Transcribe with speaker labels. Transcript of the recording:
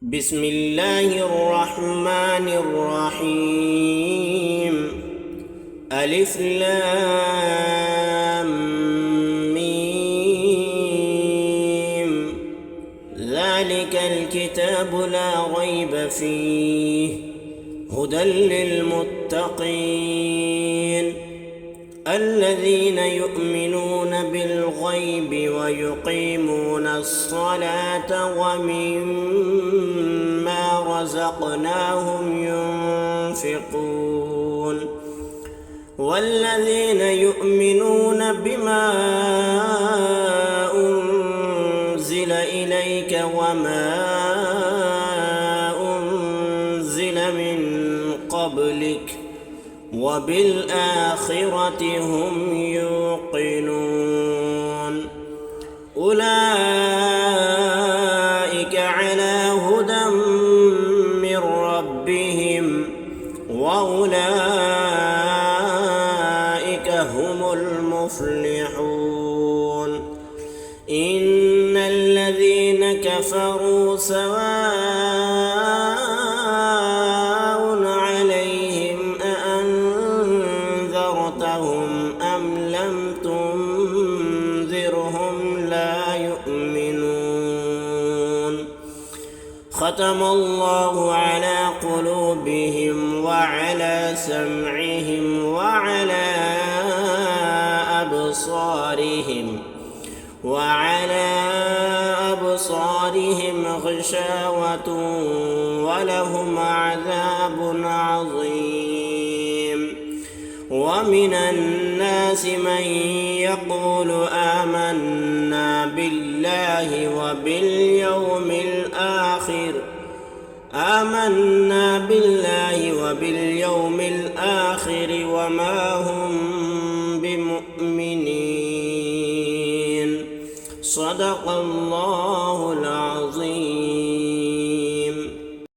Speaker 1: بسم الله الرحمن الرحيم. ألف لام ميم. ذلك الكتاب لا ريب فيه هدى للمتقين الذين يؤمنون بالغيب ويقيمون الصلاة ومما رزقناهم ينفقون والذين يؤمنون بما أنزل إليك وما أنزل من قبلك وبالآخرة هم يوقنون أولئك على هدى من ربهم وأولئك هم المفلحون. إن الذين كفروا سواء عليهم أأنذرتهم أم لم تنذرهم لا يؤمنون. ختم الله على قلوبهم وعلى سمعهم وعلى أبصارهم غشاوة ولهم عذاب عظيم. ومن الناس من يقول آمنا بالله وباليوم الآخر وما هم بمؤمنين. صدق الله العظيم.